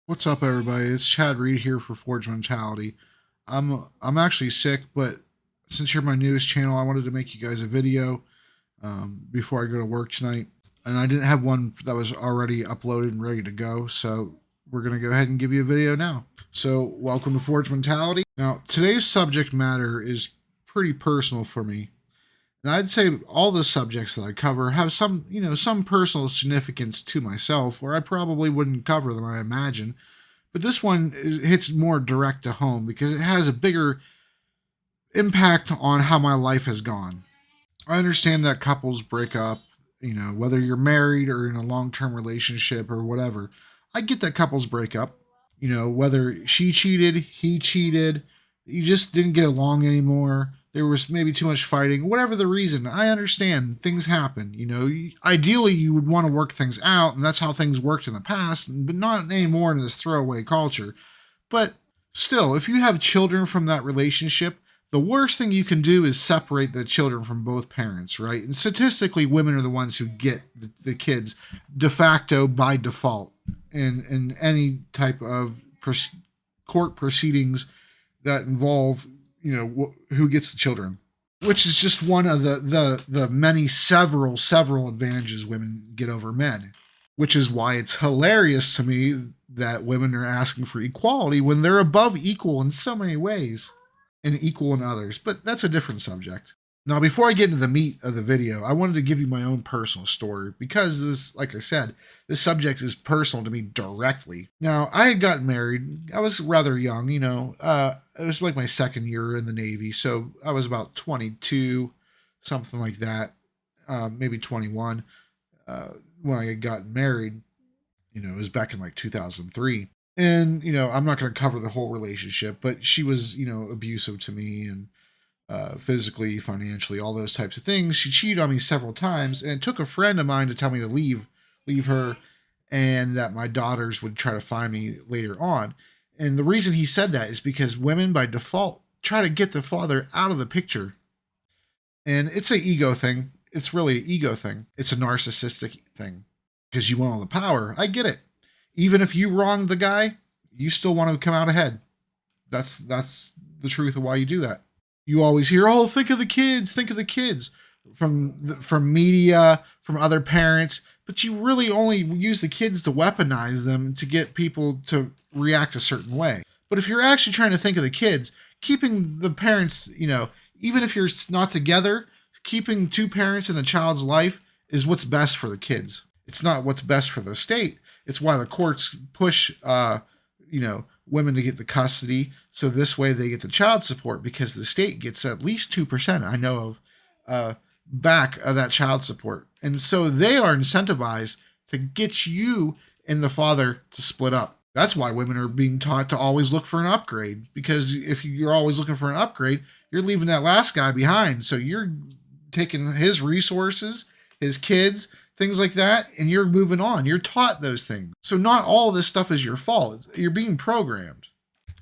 What's up, everybody? It's Chad Reed here for Forge Mentality. I'm actually sick, but since you're my newest channel, I wanted to make you guys a video before I go to work tonight. And I didn't have one that was already uploaded and ready to go, so we're gonna go ahead and give you a video now. So, welcome to Forge Mentality. Now, today's subject matter is pretty personal for me. And I'd say all the subjects that I cover have some personal significance to myself, or I probably wouldn't cover them, I imagine. But this one hits more direct to home because it has a bigger impact on how my life has gone. I understand that couples break up, whether you're married or in a long term relationship or whatever. I get that couples break up, whether she cheated, he cheated, you just didn't get along anymore. There was maybe too much fighting, whatever the reason. I understand things happen. Ideally, you would want to work things out, and that's how things worked in the past, but not anymore in this throwaway culture. But still, if you have children from that relationship, the worst thing you can do is separate the children from both parents, right? And statistically, women are the ones who get the kids de facto by default in any type of court proceedings that involve who gets the children, which is just one of the many several advantages women get over men, which is why it's hilarious to me that women are asking for equality when they're above equal in so many ways and equal in others. But that's a different subject. Now, before I get into the meat of the video, I wanted to give you my own personal story because this, like I said, this subject is personal to me directly. Now, I had gotten married. I was rather young, it was like my second year in the Navy. So I was about 22, something like that, maybe 21, when I had gotten married. It was back in like 2003. And, I'm not going to cover the whole relationship, but she was, abusive to me and physically, financially, all those types of things. She cheated on me several times, and it took a friend of mine to tell me to leave her, and that my daughters would try to find me later on. And the reason he said that is because women by default try to get the father out of the picture. And it's an ego thing. It's really an ego thing. It's a narcissistic thing because you want all the power. I get it. Even if you wrong the guy, you still want to come out ahead. That's the truth of why you do that. You always hear, "Oh, think of the kids, from media, from other parents, but you really only use the kids to weaponize them to get people to react a certain way. But if you're actually trying to think of the kids, keeping the parents, even if you're not together, keeping two parents in the child's life is what's best for the kids. It's not what's best for the state. It's why the courts push, women to get the custody, so this way they get the child support because the state gets at least 2%, I know of, back of that child support. And so they are incentivized to get you and the father to split up. That's why women are being taught to always look for an upgrade, because if you're always looking for an upgrade, you're leaving that last guy behind. So you're taking his resources, his kids, things like that, and you're moving on. You're taught those things. So not all of this stuff is your fault. You're being programmed.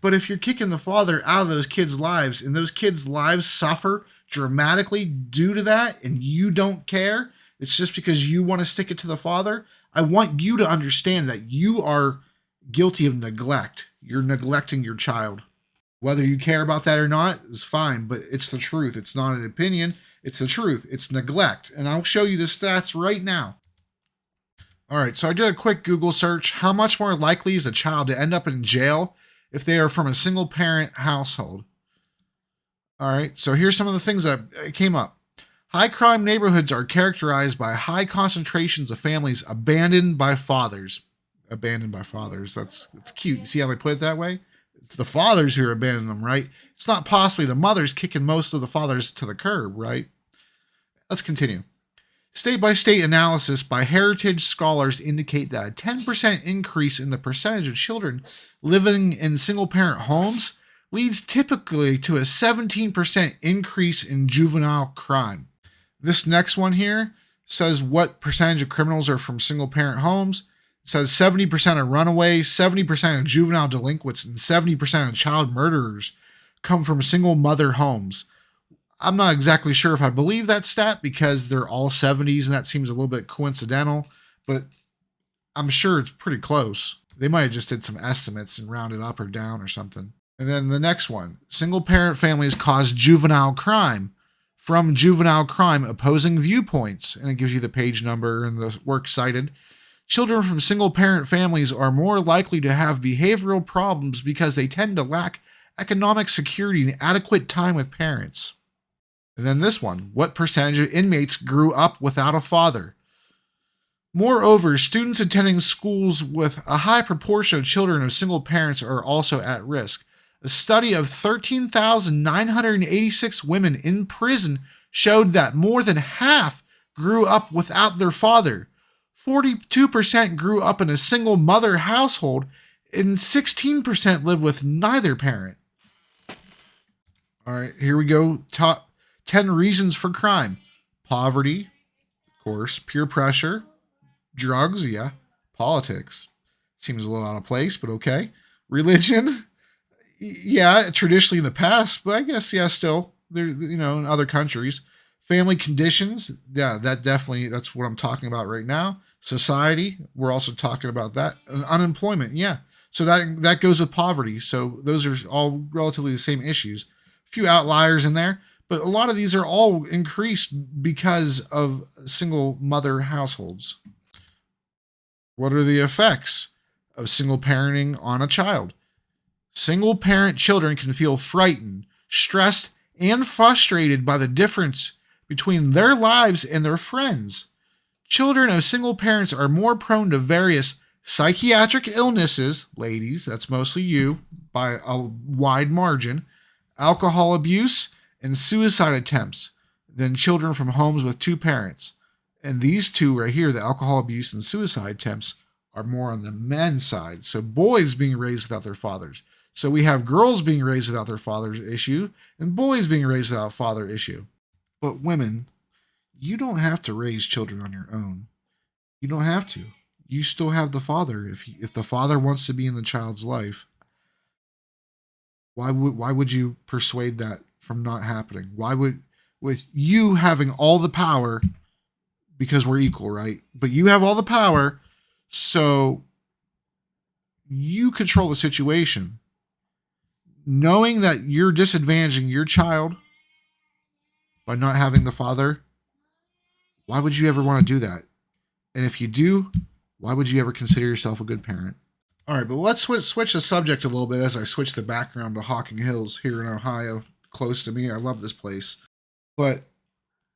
But if you're kicking the father out of those kids' lives and those kids' lives suffer dramatically due to that and you don't care, it's just because you want to stick it to the father, I want you to understand that you are guilty of neglect. You're neglecting your child. Whether you care about that or not is fine, but it's the truth. It's not an opinion. It's the truth. It's neglect. And I'll show you the stats right now. All right, so I did a quick Google search. How much more likely is a child to end up in jail if they are from a single parent household? All right, so here's some of the things that came up. High crime neighborhoods are characterized by high concentrations of families abandoned by fathers. Abandoned by fathers. That's cute. You see how they put it that way? It's the fathers who are abandoning them, right? It's not possibly the mothers kicking most of the fathers to the curb, right? Let's continue. State-by-state analysis by heritage scholars indicate that a 10% increase in the percentage of children living in single-parent homes leads typically to a 17% increase in juvenile crime. This next one here says what percentage of criminals are from single-parent homes. It says 70% of runaways, 70% of juvenile delinquents, and 70% of child murderers come from single mother homes. I'm not exactly sure if I believe that stat because they're all 70s and that seems a little bit coincidental, but I'm sure it's pretty close. They might have just did some estimates and rounded up or down or something. And then the next one, single parent families cause juvenile crime. From Juvenile Crime Opposing Viewpoints, and it gives you the page number and the work cited. Children from single parent families are more likely to have behavioral problems because they tend to lack economic security and adequate time with parents. And then this one, what percentage of inmates grew up without a father? Moreover, students attending schools with a high proportion of children of single parents are also at risk. A study of 13,986 women in prison showed that more than half grew up without their father. 42% grew up in a single mother household, and 16% live with neither parent. All right, here we go. Top 10 reasons for crime. Poverty, of course, peer pressure, drugs, yeah, politics. Seems a little out of place, but okay. Religion, yeah, traditionally in the past, but I guess, yeah, still, there, in other countries. Family conditions, yeah, that's what I'm talking about right now. Society, we're also talking about that. Unemployment, yeah. So that goes with poverty. So those are all relatively the same issues. A few outliers in there, but a lot of these are all increased because of single mother households. What are the effects of single parenting on a child? Single parent children can feel frightened, stressed, and frustrated by the difference between their lives and their friends. Children of single parents are more prone to various psychiatric illnesses, ladies, that's mostly you, by a wide margin, alcohol abuse, and suicide attempts than children from homes with two parents. And these two right here, the alcohol abuse and suicide attempts, are more on the men's side. So boys being raised without their fathers. So we have girls being raised without their father's issue and boys being raised without father issue. But women, you don't have to raise children on your own. You don't have to. You still have the father. If the father wants to be in the child's life, why would you persuade that from not happening? Why would, with you having all the power, because we're equal, right? But you have all the power, so you control the situation. Knowing that you're disadvantaging your child by not having the father, why would you ever want to do that? And if you do, why would you ever consider yourself a good parent? All right, but let's switch the subject a little bit as I switch the background to Hocking Hills here in Ohio, close to me. I love this place. But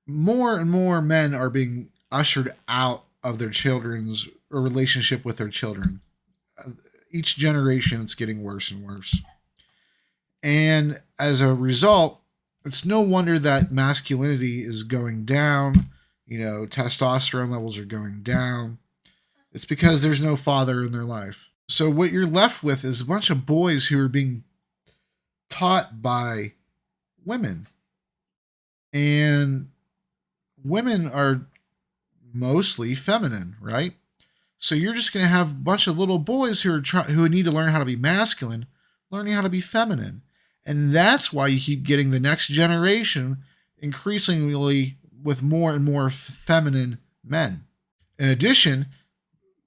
more and more men are being ushered out of their children's relationship with their children. Each generation, it's getting worse and worse. And as a result, it's no wonder that masculinity is going down. Testosterone levels are going down. It's because there's no father in their life. So what you're left with is a bunch of boys who are being taught by women. And women are mostly feminine, right? So you're just going to have a bunch of little boys who need to learn how to be masculine, learning how to be feminine. And that's why you keep getting the next generation increasingly with more and more feminine men. In addition,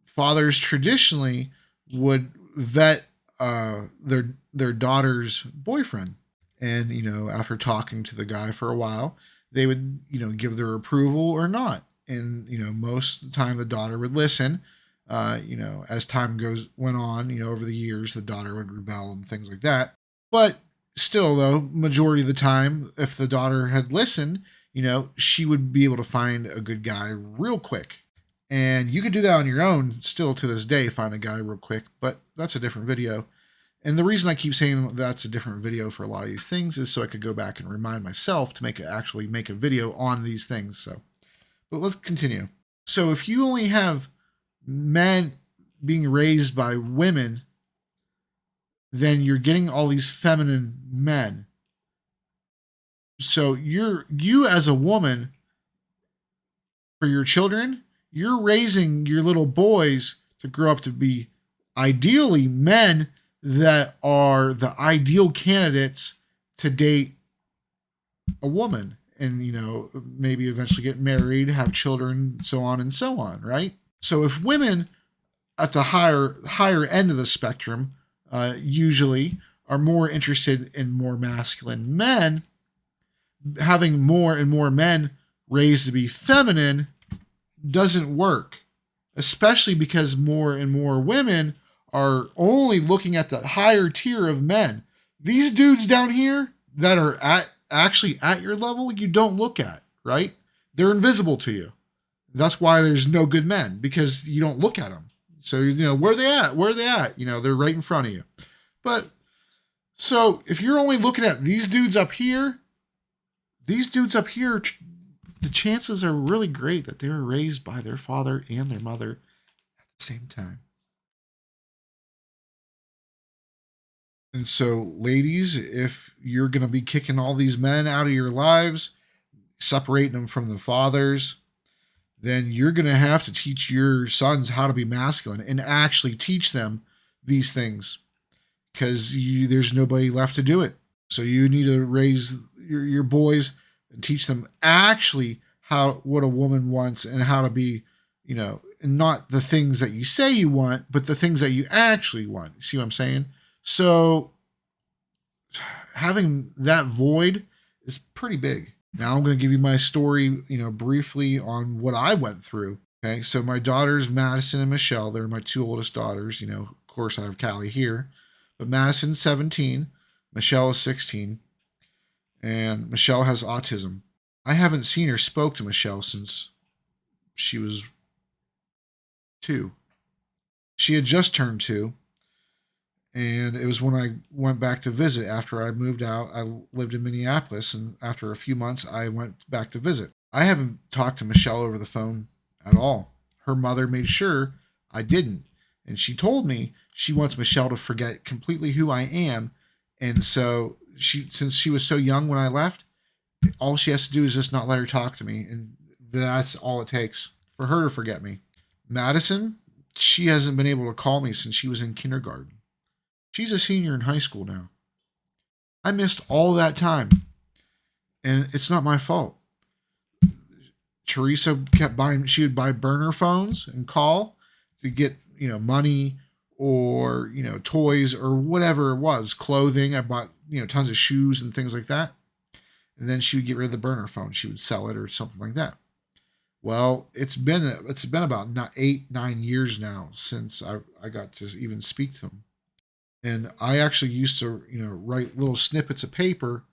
fathers traditionally would vet their daughter's boyfriend. And, after talking to the guy for a while, they would, give their approval or not. And, most of the time the daughter would listen. As time went on, over the years, the daughter would rebel and things like that. But still, though, majority of the time, if the daughter had listened, she would be able to find a good guy real quick. And you could do that on your own still to this day, find a guy real quick, but that's a different video. And the reason I keep saying that's a different video for a lot of these things is so I could go back and remind myself to actually make a video on these things. So, but let's continue. So if you only have men being raised by women, then you're getting all these feminine men. So you as a woman, for your children, you're raising your little boys to grow up to be ideally men that are the ideal candidates to date a woman and, maybe eventually get married, have children, so on and so on, right? So if women at the higher end of the spectrum usually are more interested in more masculine men. Having more and more men raised to be feminine doesn't work, especially because more and more women are only looking at the higher tier of men. These dudes down here that are actually at your level, you don't look at, right? They're invisible to you. That's why there's no good men, because you don't look at them. So, where are they at? Where are they at? They're right in front of you. But so if you're only looking at these dudes up here, the chances are really great that they were raised by their father and their mother at the same time. And so, ladies, if you're going to be kicking all these men out of your lives, separating them from the fathers, then you're going to have to teach your sons how to be masculine and actually teach them these things, because there's nobody left to do it. So you need to raise your boys and teach them actually what a woman wants and how to be, and not the things that you say you want, but the things that you actually want. You see what I'm saying? So having that void is pretty big. Now I'm going to give you my story, briefly on what I went through. Okay. So my daughters, Madison and Michelle, they're my two oldest daughters. Of course I have Callie here, but Madison's 17, Michelle is 16, and Michelle has autism. I haven't seen or spoke to Michelle since she was 2. She had just turned 2. And it was when I went back to visit after I moved out. I lived in Minneapolis, and after a few months, I went back to visit. I haven't talked to Michelle over the phone at all. Her mother made sure I didn't. And she told me she wants Michelle to forget completely who I am. And so since she was so young when I left, all she has to do is just not let her talk to me. And that's all it takes for her to forget me. Madison, she hasn't been able to call me since she was in kindergarten. She's a senior in high school now. I missed all that time, and it's not my fault. Teresa she would buy burner phones and call to get, money or, toys or whatever it was, clothing. I bought, tons of shoes and things like that. And then she would get rid of the burner phone. She would sell it or something like that. Well, it's been about 8-9 years now since I got to even speak to him. And I actually used to, write little snippets of paper,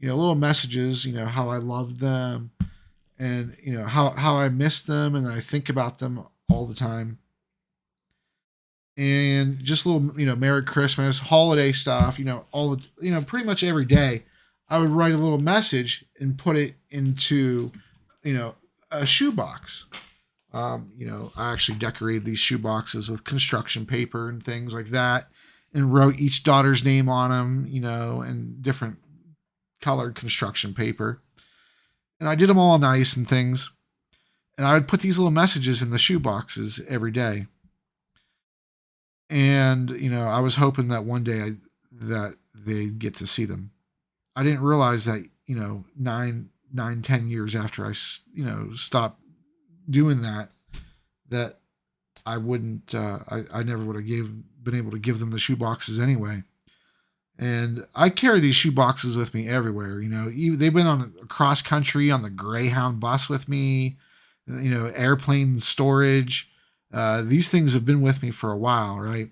little messages, how I loved them and, how I miss them and I think about them all the time. And just little, Merry Christmas, holiday stuff, all the, pretty much every day I would write a little message and put it into, a shoebox. I actually decorated these shoe boxes with construction paper and things like that, and wrote each daughter's name on them, and different colored construction paper. And I did them all nice and things. And I would put these little messages in the shoe boxes every day. And, I was hoping that one day that they'd get to see them. I didn't realize that, 10 years after I, stopped doing that I wouldn't, I never would have been able to give them the shoe boxes anyway. And I carry these shoe boxes with me everywhere. They've been on cross country on the Greyhound bus with me, airplane storage. These things have been with me for a while, right?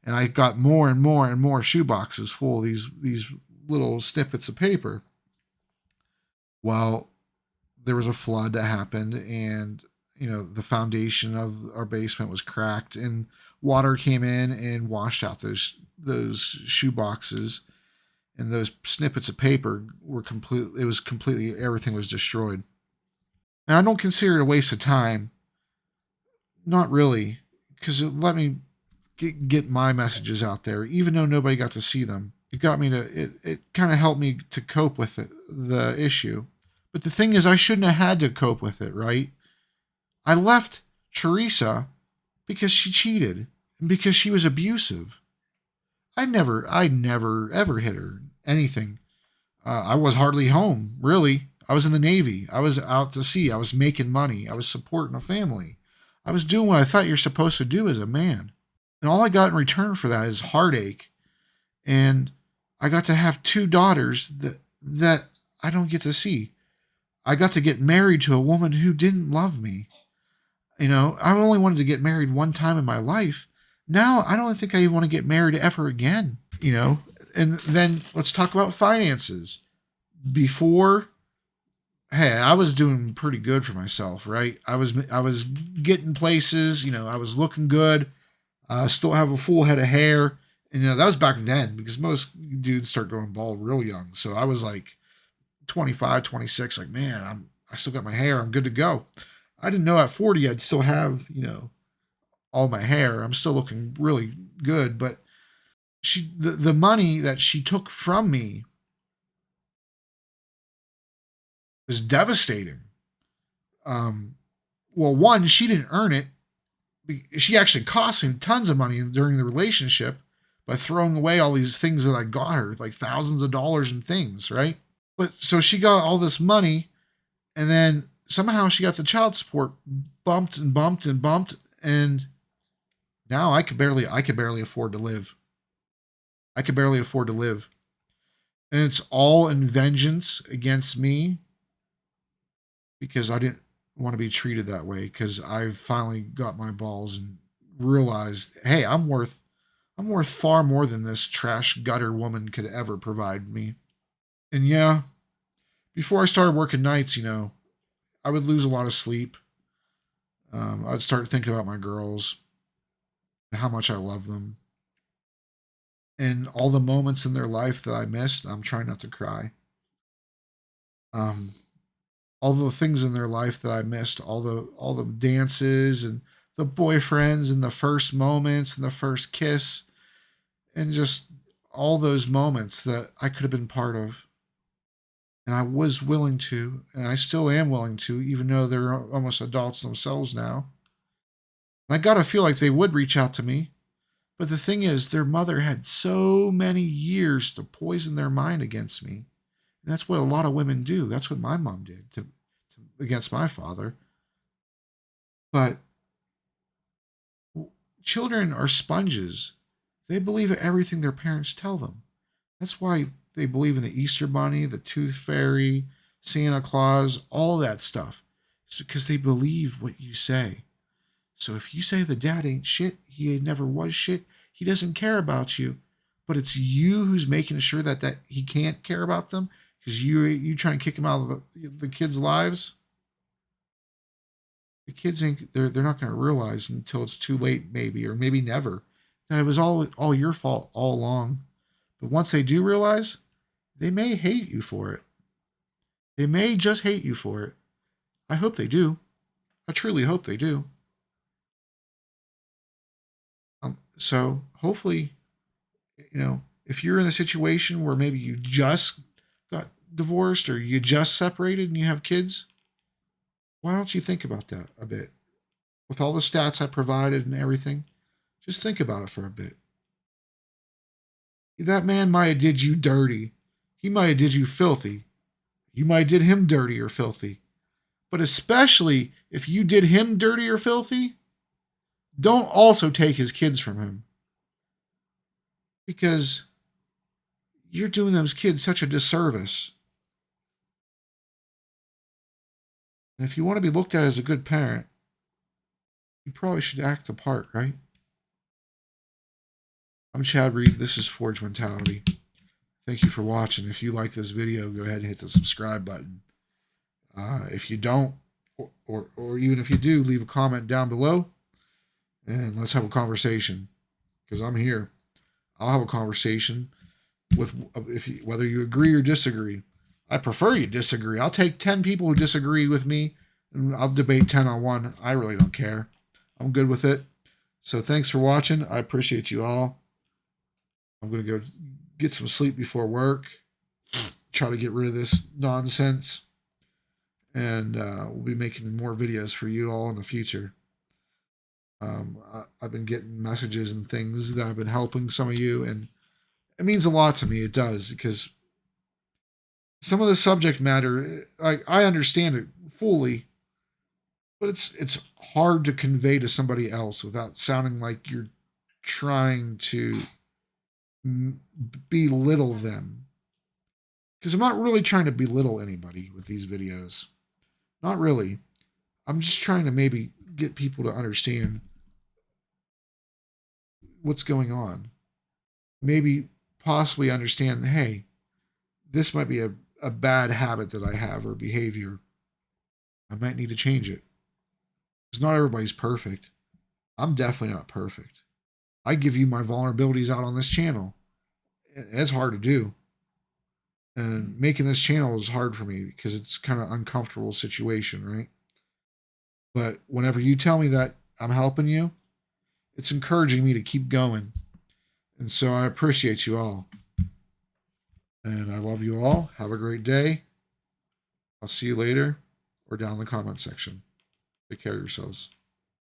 And I got more and more and more shoe boxes full of these little snippets of paper. Well, there was a flood that happened, and the foundation of our basement was cracked, and water came in and washed out those shoe boxes, and those snippets of paper were everything was destroyed. And I don't consider it a waste of time. Not really, because it let me get my messages out there, even though nobody got to see them. It kind of helped me to cope with the issue. But the thing is, I shouldn't have had to cope with it, right? I left Teresa because she cheated and because she was abusive. I never ever hit her anything. I was hardly home, really. I was in the Navy. I was out to sea. I was making money. I was supporting a family. I was doing what I thought you're supposed to do as a man. And all I got in return for that is heartache. And I got to have two daughters that I don't get to see. I got to get married to a woman who didn't love me. I only wanted to get married one time in my life. Now I don't think I even want to get married ever again. And then let's talk about finances. Before, hey, I was doing pretty good for myself, right? I was getting places, I was looking good. I still have a full head of hair. And that was back then because most dudes start going bald real young. So I was like 25, 26, like, man, I still got my hair. I'm good to go. I didn't know at 40 I'd still have, all my hair. I'm still looking really good, but the money that she took from me was devastating. Well, one, she didn't earn it. She actually cost me tons of money during the relationship by throwing away all these things that I got her, like thousands of dollars and things, right? But so she got all this money, and then somehow she got the child support bumped and bumped and bumped, and now I could barely afford to live. I could barely afford to live. And it's all in vengeance against me because I didn't want to be treated that way, because I finally got my balls and realized, hey, I'm worth far more than this trash gutter woman could ever provide me. And yeah, before I started working nights, I would lose a lot of sleep. I'd start thinking about my girls and how much I love them. And all the moments in their life that I missed, I'm trying not to cry. Um, all the things in their life that I missed, all the dances and the boyfriends and the first moments and the first kiss and just all those moments that I could have been part of. And I was willing to, and I still am willing to, even though they're almost adults themselves now. And I gotta feel like they would reach out to me. But the thing is, their mother had so many years to poison their mind against me. And that's what a lot of women do. That's what my mom did against my father. But children are sponges. They believe everything their parents tell them. That's why they believe in the Easter Bunny, the Tooth Fairy, Santa Claus, all that stuff. It's because they believe what you say. So if you say the dad ain't shit, he never was shit, he doesn't care about you, but it's you who's making sure that he can't care about them because you trying to kick him out of the kids' lives. The kids ain't they're not going to realize until it's too late, maybe, or maybe never, that it was all your fault all along. But once they do realize, they may hate you for it. They may just hate you for it. I hope they do. I truly hope they do. So hopefully, if you're in a situation where maybe you just got divorced or you just separated and you have kids, why don't you think about that a bit? With all the stats I provided and everything, just think about it for a bit. That man might have did you dirty. He might have did you filthy. You might have did him dirty or filthy. But especially if you did him dirty or filthy, don't also take his kids from him. Because you're doing those kids such a disservice. And if you want to be looked at as a good parent, you probably should act the part, right? I'm Chad Reed. This is Forge Mentality. Thank you for watching. If you like this video, go ahead and hit the subscribe button. If you don't, or even if you do, leave a comment down below and let's have a conversation, because I'm here. I'll have a conversation with whether you agree or disagree. I prefer you disagree. I'll take 10 people who disagree with me and I'll debate 10 on 1. I really don't care. I'm good with it. So thanks for watching. I appreciate you all. I'm going to go get some sleep before work, try to get rid of this nonsense, and we'll be making more videos for you all in the future. I've been getting messages and things that I've been helping some of you, and it means a lot to me. It does, because some of the subject matter, I understand it fully, but it's hard to convey to somebody else without sounding like you're trying to belittle them. Because I'm not really trying to belittle anybody with these videos. Not really. I'm just trying to maybe get people to understand what's going on. Maybe possibly understand, hey, this might be a bad habit that I have or behavior. I might need to change it. Because not everybody's perfect. I'm definitely not perfect. I give you my vulnerabilities out on this channel. It's hard to do. And making this channel is hard for me because it's kind of uncomfortable situation, right? But whenever you tell me that I'm helping you, it's encouraging me to keep going. And so I appreciate you all. And I love you all. Have a great day. I'll see you later or down in the comment section. Take care of yourselves.